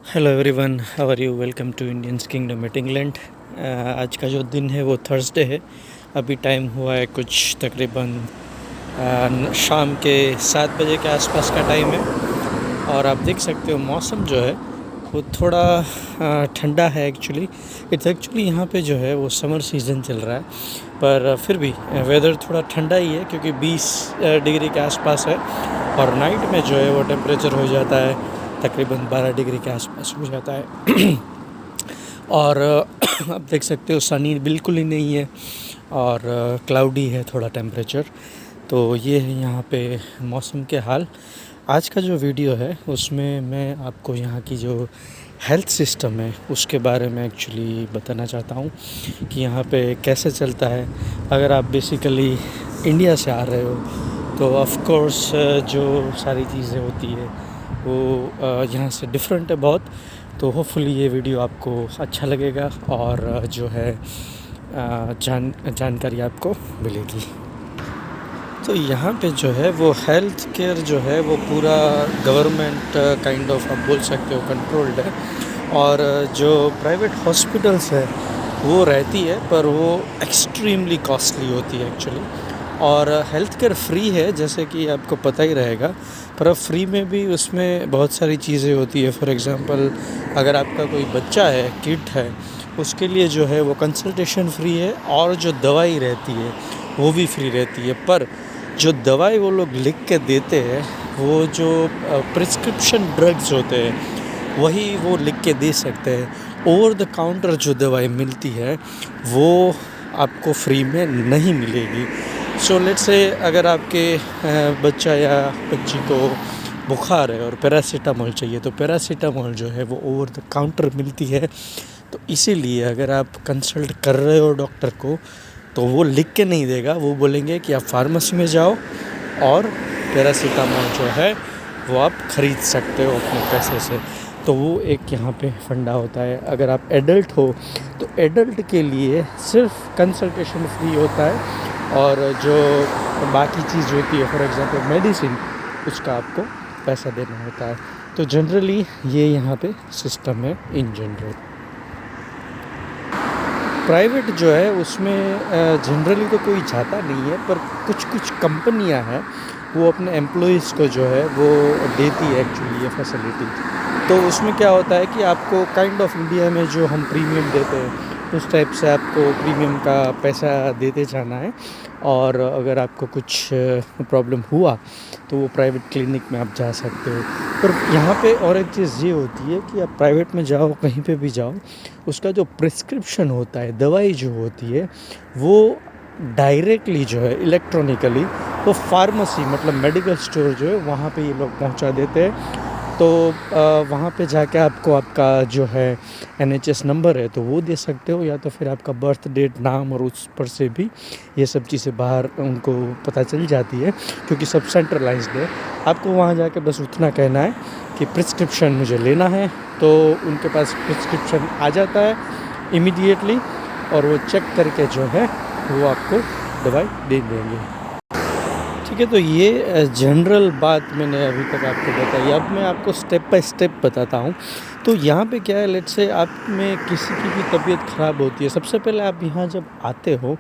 Hello everyone, how are you? Welcome to Indians kingdom at England. आज का जो दिन है वो थर्सडे है। अभी टाइम हुआ है कुछ तकरीबन शाम के 7 बजे के आसपास का टाइम है। और आप देख सकते हो मौसम जो है वो थोड़ा ठंडा है। एक्चुअली यहाँ पे जो है वो समर सीज़न चल रहा है, पर फिर भी वेदर थोड़ा ठंडा ही है क्योंकि 20 डिग्री के आसपास है। और नाइट में जो है वो टेम्परेचर हो जाता है तकरीबन 12 डिग्री के आसपास हो जाता है। और आप देख सकते हो सनी बिल्कुल ही नहीं है और क्लाउडी है थोड़ा टेम्परेचर। तो ये है यहाँ पे मौसम के हाल। आज का जो वीडियो है उसमें मैं आपको यहाँ की जो हेल्थ सिस्टम है उसके बारे में एक्चुअली बताना चाहता हूँ कि यहाँ पे कैसे चलता है। अगर आप बेसिकली इंडिया से आ रहे हो तो ऑफ़ कोर्स जो सारी चीज़ें होती है वो यहाँ से डिफरेंट है बहुत। तो होपफुली ये वीडियो आपको अच्छा लगेगा और जो है जानकारी आपको मिलेगी। तो यहाँ पे जो है वो हेल्थ केयर जो है वो पूरा गवर्नमेंट काइंड ऑफ आप बोल सकते हो कंट्रोल्ड है। और जो प्राइवेट हॉस्पिटल्स है वो रहती है, पर वो एक्सट्रीमली कॉस्टली होती है एक्चुअली। और हेल्थ केयर फ्री है जैसे कि आपको पता ही रहेगा, पर अब फ्री में भी उसमें बहुत सारी चीज़ें होती है। फॉर एग्ज़ाम्पल अगर आपका कोई बच्चा है, किड है, उसके लिए जो है वो कंसल्टेशन फ्री है और जो दवाई रहती है वो भी फ्री रहती है। पर जो दवाई वो लोग लिख के देते हैं, वो जो प्रिस्क्रिप्शन ड्रग्स होते हैं वही वो लिख के दे सकते हैं। ओवर द काउंटर जो दवाई मिलती है वो आपको फ्री में नहीं मिलेगी। सो लेट्स से अगर आपके बच्चा या बच्ची को बुखार है और पैरासीटामोल चाहिए, तो पैरासीटामोल जो है वो ओवर द काउंटर मिलती है। तो इसीलिए अगर आप कंसल्ट कर रहे हो डॉक्टर को तो वो लिख के नहीं देगा, वो बोलेंगे कि आप फार्मेसी में जाओ और पैरासीटामोल जो है वो आप ख़रीद सकते हो अपने पैसे से। तो वो एक यहाँ पे फंडा होता है। अगर आप एडल्ट हो तो एडल्ट के लिए सिर्फ कंसल्टेशन फ्री होता है और जो बाकी चीज़ होती है, फॉर एग्ज़ाम्पल मेडिसिन, उसका आपको पैसा देना होता है। तो जनरली ये यहाँ पे सिस्टम है इन जनरल। प्राइवेट जो है उसमें जनरली तो कोई जाता नहीं है, पर कुछ कुछ कंपनियां हैं वो अपने एम्प्लॉइज़ को जो है वो देती है एक्चुअली ये फैसिलिटी। तो उसमें क्या होता है कि आपको काइंड ऑफ इंडिया में जो हम प्रीमियम देते हैं उस टाइप से आपको प्रीमियम का पैसा देते जाना है। और अगर आपको कुछ प्रॉब्लम हुआ तो वो प्राइवेट क्लिनिक में आप जा सकते हो। पर यहाँ पे और एक चीज़ ये होती है कि आप प्राइवेट में जाओ, कहीं पे भी जाओ, उसका जो प्रिस्क्रिप्शन होता है, दवाई जो होती है, वो डायरेक्टली जो है इलेक्ट्रॉनिकली वो फार्मेसी मतलब मेडिकल स्टोर जो है वहाँ पे ये लोग पहुँचा देते हैं। तो वहाँ पे जाके आपको आपका जो है NHS नंबर है तो वो दे सकते हो, या तो फिर आपका बर्थ डेट, नाम, और उस पर से भी ये सब चीज़ें बाहर उनको पता चल जाती है क्योंकि सब सेंट्रलाइज्ड है। आपको वहाँ जाके बस उतना कहना है कि प्रिस्क्रिप्शन मुझे लेना है, तो उनके पास प्रिस्क्रिप्शन आ जाता है इमीडिएटली और वो चेक करके जो है वो आपको दवाई दे देंगे। ठीक है, तो ये जनरल बात मैंने अभी तक आपको बताई। अब मैं आपको स्टेप बाय स्टेप बताता हूँ। तो यहाँ पे क्या है, लेट्स से आप में किसी की भी तबीयत ख़राब होती है, सबसे पहले आप यहाँ जब आते हो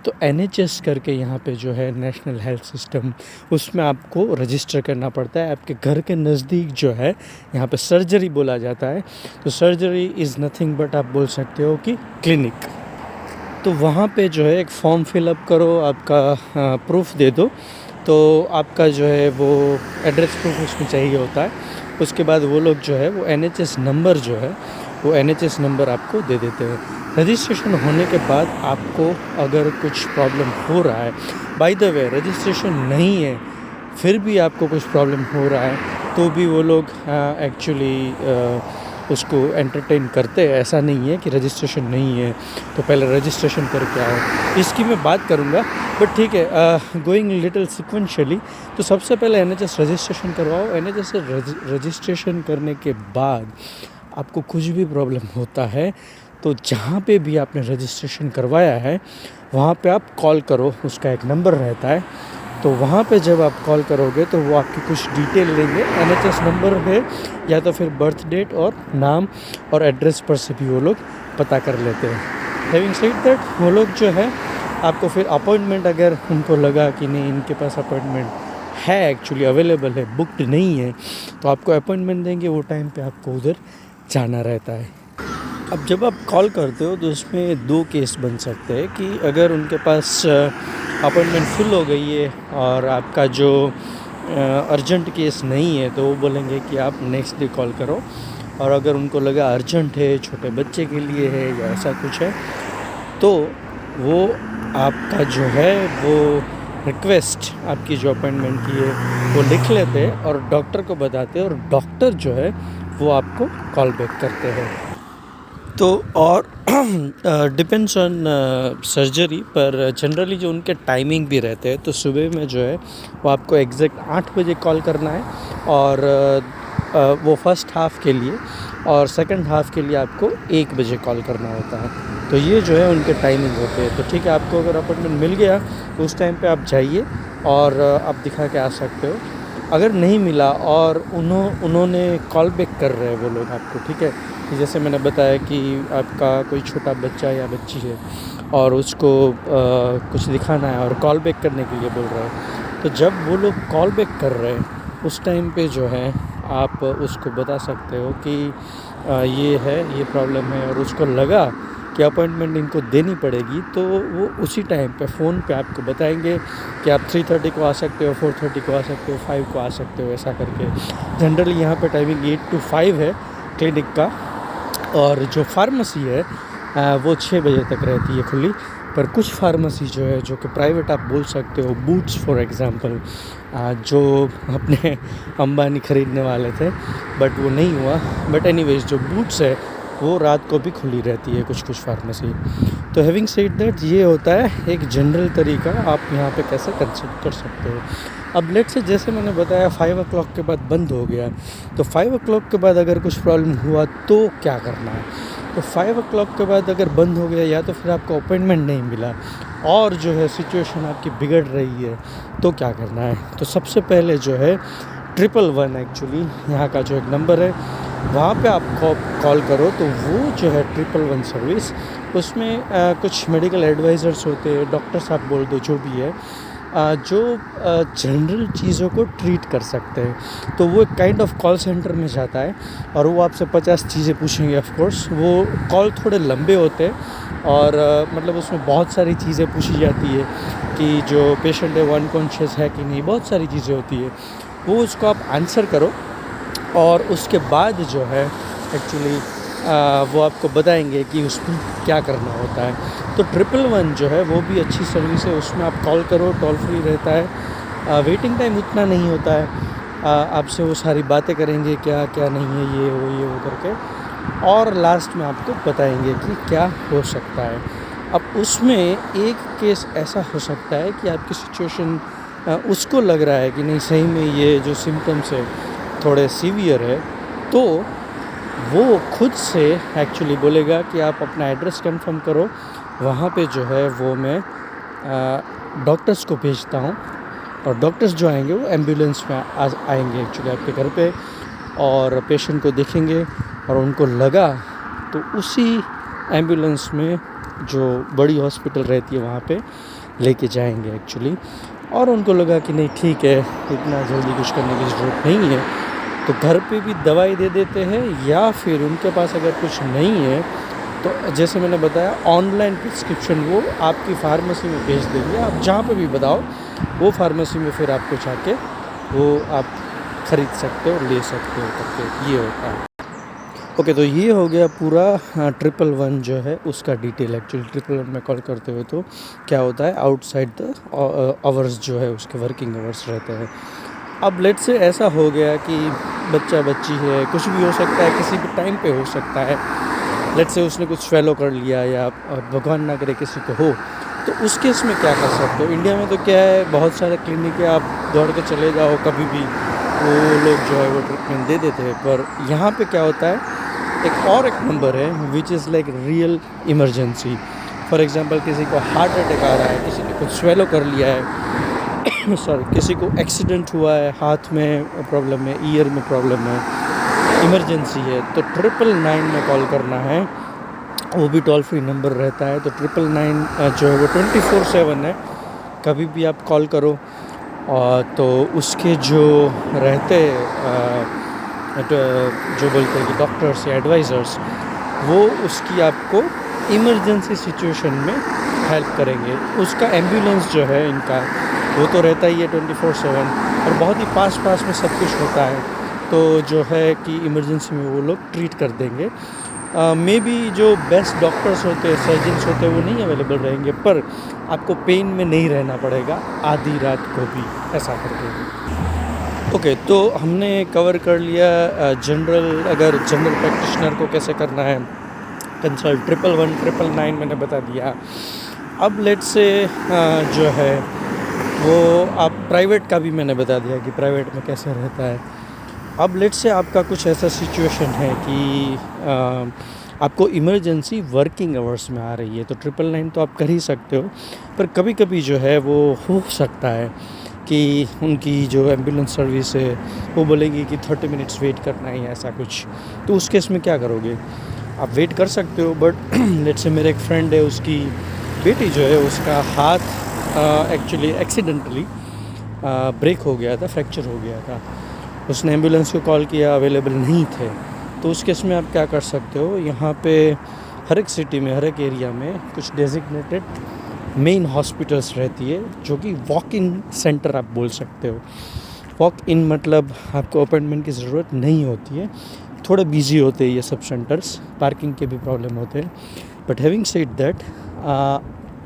तो NHS करके यहाँ पे जो है नेशनल हेल्थ सिस्टम, उसमें आपको रजिस्टर करना पड़ता है। आपके घर के नज़दीक जो है यहाँ पे सर्जरी बोला जाता है। तो सर्जरी इज़ नथिंग बट आप बोल सकते हो कि क्लिनिक। तो वहाँ पे जो है एक फॉर्म फिलअप करो, आपका प्रूफ दे दो, तो आपका जो है वो एड्रेस प्रूफ उसमें चाहिए होता है। उसके बाद वो लोग जो है वो NHS नंबर जो है वो NHS नंबर आपको दे देते हैं। रजिस्ट्रेशन होने के बाद आपको अगर कुछ प्रॉब्लम हो रहा है, बाय द वे रजिस्ट्रेशन नहीं है फिर भी आपको कुछ प्रॉब्लम हो रहा है, तो भी वो लोग एक्चुअली उसको एंटरटेन करते हैं। ऐसा नहीं है कि रजिस्ट्रेशन नहीं है तो पहले रजिस्ट्रेशन करके आओ, इसकी मैं बात करूँगा, बट ठीक है, गोइंग लिटिल सिक्वेंशली। तो सबसे पहले NHS रजिस्ट्रेशन करवाओ। NHS से रजिस्ट्रेशन करने के बाद आपको कुछ भी प्रॉब्लम होता है तो जहाँ पे भी आपने रजिस्ट्रेशन करवाया है वहाँ पे आप कॉल करो, उसका एक नंबर रहता है। तो वहाँ पे जब आप कॉल करोगे तो वो आपकी कुछ डिटेल लेंगे, एनएचएस नंबर है या तो फिर बर्थ डेट और नाम और एड्रेस पर से भी वो लोग पता कर लेते हैं। हैविंग सेड दैट, वो लोग जो है आपको फिर अपॉइंटमेंट, अगर उनको लगा कि नहीं इनके पास अपॉइंटमेंट है, एक्चुअली अवेलेबल है, बुक्ड नहीं है, तो आपको अपॉइंटमेंट देंगे, वो टाइम पे आपको उधर जाना रहता है। अब जब आप कॉल करते हो तो उसमें 2 केस बन सकते हैं कि अगर उनके पास अपॉइंटमेंट फुल हो गई है और आपका जो अर्जेंट केस नहीं है तो वो बोलेंगे कि आप नेक्स्ट डे कॉल करो, और अगर उनको लगा अर्जेंट है, छोटे बच्चे के लिए है या ऐसा कुछ है, तो वो आपका जो है वो रिक्वेस्ट, आपकी जो अपॉइंटमेंट की है वो लिख लेते हैं और डॉक्टर को बताते हैं, और डॉक्टर जो है वो आपको कॉल बैक करते हैं। तो और डिपेंड्स ऑन सर्जरी, पर जनरली जो उनके टाइमिंग भी रहते हैं, तो सुबह में जो है वो आपको एग्जैक्ट 8 बजे कॉल करना है, और वो फर्स्ट हाफ़ के लिए, और सेकंड हाफ़ के लिए आपको 1 बजे कॉल करना होता है। तो ये जो है उनके टाइमिंग होते हैं। तो ठीक है, आपको अगर अपॉइंटमेंट मिल गया तो उस टाइम पे आप जाइए और आप दिखा के आ सकते हो। अगर नहीं मिला और उन्होंने कॉल बैक कर रहे हैं वो लोग आपको, ठीक है, कि जैसे मैंने बताया कि आपका कोई छोटा बच्चा या बच्ची है और उसको कुछ दिखाना है और कॉल बैक करने के लिए बोल रहा है, तो जब वो लोग कॉल बैक कर रहे हैं उस टाइम पे जो है आप उसको बता सकते हो कि ये है, ये प्रॉब्लम है, और उसको लगा कि अपॉइंटमेंट इनको देनी पड़ेगी, तो वो उसी टाइम पे फ़ोन पे आपको बताएंगे कि आप 3:30 को आ सकते हो, 4:30 को आ सकते हो, 5 को आ सकते हो, ऐसा करके। जनरली यहाँ पे टाइमिंग 8 to 5 है क्लिनिक का, और जो फार्मेसी है वो 6 बजे तक रहती है खुली। पर कुछ फार्मेसी जो है, जो कि प्राइवेट आप बोल सकते हो, बूट्स फॉर एग्ज़ाम्पल, जो अपने अंबानी ख़रीदने वाले थे बट वो नहीं हुआ, बट एनीवेज जो बूट्स है वो रात को भी खुली रहती है कुछ फार्मेसी। तो हैविंग सेड दैट, ये होता है एक जनरल तरीका आप यहाँ पे कैसे कंसल्ट कर सकते हो। अब लेट से जैसे मैंने बताया 5 o'clock के बाद बंद हो गया, तो 5 o'clock के बाद अगर कुछ प्रॉब्लम हुआ तो क्या करना है। तो 5 o'clock के बाद अगर बंद हो गया, या तो फिर आपको अपॉइंटमेंट नहीं मिला और जो है सिचुएशन आपकी बिगड़ रही है, तो क्या करना है। तो सबसे पहले जो है 111 एक्चुअली यहाँ का जो एक नंबर है, वहाँ पे आप कॉल करो, तो वो जो है 111 सर्विस, उसमें कुछ मेडिकल एडवाइज़र्स होते हैं, डॉक्टर्स आप बोल दो, जो भी है, जो जनरल चीज़ों को ट्रीट कर सकते हैं। तो वो एक काइंड ऑफ कॉल सेंटर में जाता है और वो आपसे 50 चीज़ें पूछेंगे। ऑफ कोर्स वो कॉल थोड़े लंबे होते हैं और मतलब उसमें बहुत सारी चीज़ें पूछी जाती है कि जो पेशेंट है वो अनकॉन्शियस है कि नहीं, बहुत सारी चीज़ें होती है, वो उसको आप आंसर करो, और उसके बाद जो है एक्चुअली वो आपको बताएंगे कि उसमें क्या करना होता है। तो 111 जो है वो भी अच्छी सर्विस है, उसमें आप कॉल करो, टोल फ्री रहता है, वेटिंग टाइम उतना नहीं होता है, आपसे वो सारी बातें करेंगे क्या क्या नहीं है, ये वो करके, और लास्ट में आपको बताएंगे कि क्या हो सकता है। अब उसमें एक केस ऐसा हो सकता है कि आपकी सिचुएशन उसको लग रहा है कि नहीं सही में ये जो सिम्टम्स है थोड़े सीवियर है, तो वो खुद से एक्चुअली बोलेगा कि आप अपना एड्रेस कंफर्म करो, वहाँ पे जो है वो मैं डॉक्टर्स को भेजता हूँ, और डॉक्टर्स जो आएंगे वो एम्बुलेंस में आएंगे एक्चुअली आपके घर पे, और पेशेंट को देखेंगे, और उनको लगा तो उसी एम्बुलेंस में जो बड़ी हॉस्पिटल रहती है वहाँ पे लेके जाएंगे एक्चुअली। और उनको लगा कि नहीं ठीक है, इतना जल्दी कुछ करने की ज़रूरत नहीं है, तो घर पे भी दवाई दे देते हैं, या फिर उनके पास अगर कुछ नहीं है तो जैसे मैंने बताया ऑनलाइन प्रिस्क्रिप्शन वो आपकी फार्मेसी में भेज देंगे, आप जहाँ पे भी बताओ वो फार्मेसी में फिर आपको जाके वो आप ख़रीद सकते हो, ले सकते हो करके ये होता है। ओके, तो ये हो गया पूरा 111 जो है उसका डिटेल। एक्चुअली 111 में कॉल करते हुए तो क्या होता है, आउटसाइड द आवर्स जो है उसके वर्किंग आवर्स रहते हैं। अब लेट से ऐसा हो गया कि बच्चा बच्ची है, कुछ भी हो सकता है, किसी भी टाइम पे हो सकता है, लेट से उसने कुछ फेलो कर लिया या भगवान ना करे किसी को हो, तो उस केस में क्या कर सकते हो। इंडिया में तो क्या है, बहुत सारे क्लिनिक है, आप दौड़ के चले जाओ कभी भी, वो लोग जो है वो ट्रीटमेंट दे देते हैं। पर यहाँ पे क्या होता है, एक नंबर है which is like real emergency. For example किसी को हार्ट अटैक आ रहा है, किसी ने कुछ स्वेलो कर लिया है सॉरी, किसी को एक्सीडेंट हुआ है, हाथ में प्रॉब्लम है, ईयर में प्रॉब्लम है, इमरजेंसी है, तो 999 में कॉल करना है। वो भी टोल फ्री नंबर रहता है। तो 999 जो है वो 24/7 है, कभी भी आप कॉल करो। और तो उसके जो रहते जो बोलते हैं कि डॉक्टर्स या एडवाइज़र्स, वो उसकी आपको इमरजेंसी सिचुएशन में हेल्प करेंगे। उसका एम्बुलेंस जो है इनका, वो तो रहता ही है 24/7, और बहुत ही पास में सब कुछ होता है। तो जो है कि इमरजेंसी में वो लोग ट्रीट कर देंगे। मे बी जो बेस्ट डॉक्टर्स होते हैं, सर्जन्स होते हैं, वो नहीं अवेलेबल रहेंगे, पर आपको पेन में नहीं रहना पड़ेगा आधी रात को भी, ऐसा करके। ओके, तो हमने कवर कर लिया जनरल, अगर जनरल प्रैक्टिशनर को कैसे करना है कंसल्ट। 111, 999 मैंने बता दिया। अब लेट्स से जो है वो आप प्राइवेट का भी मैंने बता दिया कि प्राइवेट में कैसे रहता है। अब लेट्स से आपका कुछ ऐसा सिचुएशन है कि आपको इमरजेंसी वर्किंग आवर्स में आ रही है, तो 999 तो आप कर ही सकते हो, पर कभी कभी जो है वो हो सकता है कि उनकी जो एम्बुलेंस सर्विस है वो बोलेगी कि 30 मिनट्स वेट करना है, ऐसा कुछ। तो उस केस में क्या करोगे? आप वेट कर सकते हो, बट लेट्स से मेरे एक फ्रेंड है, उसकी बेटी जो है, उसका हाथ एक्चुअली एक्सीडेंटली ब्रेक हो गया था, फ्रैक्चर हो गया था। उसने एम्बुलेंस को कॉल किया, अवेलेबल नहीं थे। तो उस केस में आप क्या कर सकते हो, यहाँ पे हर एक सिटी में, हर एक एरिया में कुछ डेजिग्नेटेड मेन हॉस्पिटल्स रहती है, जो कि वॉक इन सेंटर आप बोल सकते हो। वॉक इन मतलब आपको अपॉइंटमेंट की ज़रूरत नहीं होती है। थोड़ा बिजी होते हैं ये सब सेंटर्स, पार्किंग के भी प्रॉब्लम होते हैं। But having said that,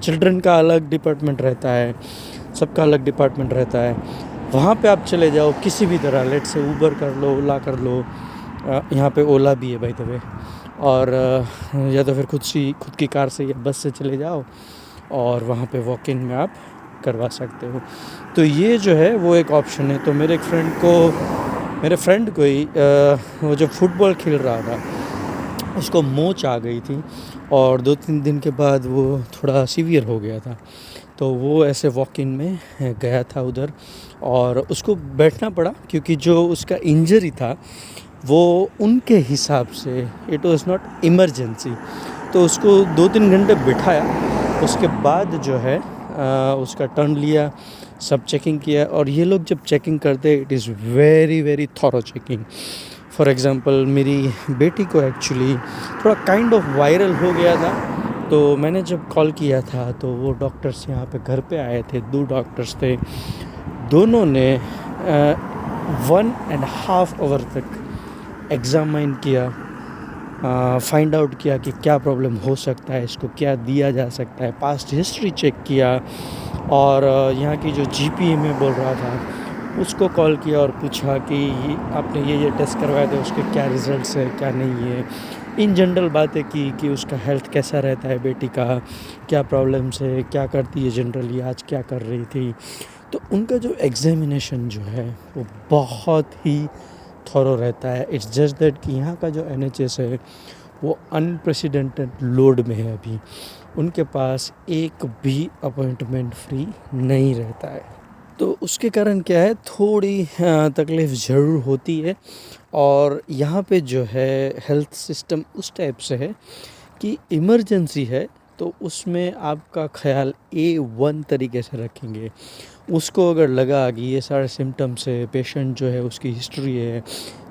children का अलग डिपार्टमेंट रहता है, सबका अलग डिपार्टमेंट रहता है। वहाँ पे आप चले जाओ किसी भी तरह, लेट से ऊबर कर लो, ओला कर लो, यहाँ पे ओला भी है बाय द वे, और या तो फिर खुद की कार से या बस से चले जाओ, और वहाँ पे वॉक इन में आप करवा सकते हो। तो ये जो है वो एक ऑप्शन है। तो मेरे फ्रेंड को ही वो जो फुटबॉल खेल रहा था, उसको मोच आ गई थी, और 2-3 दिन के बाद वो थोड़ा सीवियर हो गया था। तो वो ऐसे वॉक इन में गया था उधर, और उसको बैठना पड़ा, क्योंकि जो उसका इंजरी था वो उनके हिसाब से इट वाज नॉट इमरजेंसी। तो उसको 2-3 घंटे बिठाया, उसके बाद जो है उसका टर्न लिया, सब चेकिंग किया। और ये लोग जब चेकिंग करते, it is very very thorough checking. For example, मेरी बेटी को एक्चुअली थोड़ा काइंड ऑफ वायरल हो गया था। तो मैंने जब कॉल किया था, तो वो डॉक्टर्स यहाँ पे घर पे आए थे, 2 डॉक्टर्स थे। दोनों ने 1.5 आवर तक एग्ज़ामाइन किया, फाइंड आउट किया कि क्या प्रॉब्लम हो सकता है, इसको क्या दिया जा सकता है, पास्ट हिस्ट्री चेक किया। और यहाँ की जो जीपी में बोल रहा था, उसको कॉल किया और पूछा कि आपने ये टेस्ट करवाए थे, उसके क्या रिज़ल्ट्स है, क्या नहीं है। इन जनरल बातें की कि उसका हेल्थ कैसा रहता है, बेटी का क्या प्रॉब्लम्स है, क्या करती है जनरली, आज क्या कर रही थी। तो उनका जो एग्ज़ामिनेशन जो है वो बहुत ही थॉरो रहता है। इट्स जस्ट दैट कि यहाँ का जो NHS है वो अनप्रेसिडेंटेड लोड में है। अभी उनके पास एक भी अपॉइंटमेंट फ्री नहीं रहता है। तो उसके कारण क्या है, थोड़ी तकलीफ़ ज़रूर होती है। और यहाँ पे जो है हेल्थ सिस्टम उस टाइप से है कि इमरजेंसी है तो उसमें आपका ख्याल A1 तरीके से रखेंगे। उसको अगर लगा कि ये सारे सिम्टम्स है, पेशेंट जो है उसकी हिस्ट्री है,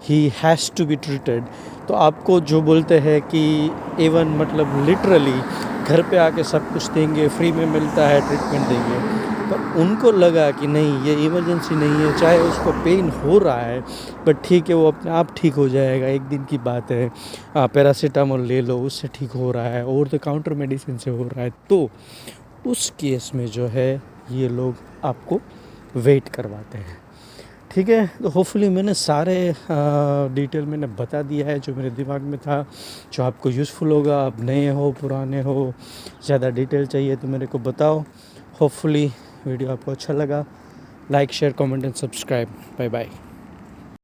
he has to be treated, तो आपको जो बोलते हैं कि A1 मतलब लिटरली घर पे आके सब कुछ देंगे, फ्री में मिलता है, ट्रीटमेंट देंगे। पर उनको लगा कि नहीं, ये इमरजेंसी नहीं है, चाहे उसको पेन हो रहा है बट ठीक है, वो अपने आप ठीक हो जाएगा, एक दिन की बात है, पैरासीटामोल ले लो, उससे ठीक हो रहा है, ओवर द काउंटर मेडिसिन से हो रहा है। तो उस केस में जो है ये लोग आपको वेट करवाते हैं। ठीक है, तो होपफुली मैंने सारे डिटेल मैंने बता दिया है जो मेरे दिमाग में था, जो आपको यूज़फुल होगा। आप नए हो, पुराने हो, ज़्यादा डिटेल चाहिए तो मेरे को बताओ। होपफुली वीडियो आपको अच्छा लगा। Like, share, comment and subscribe. Bye bye.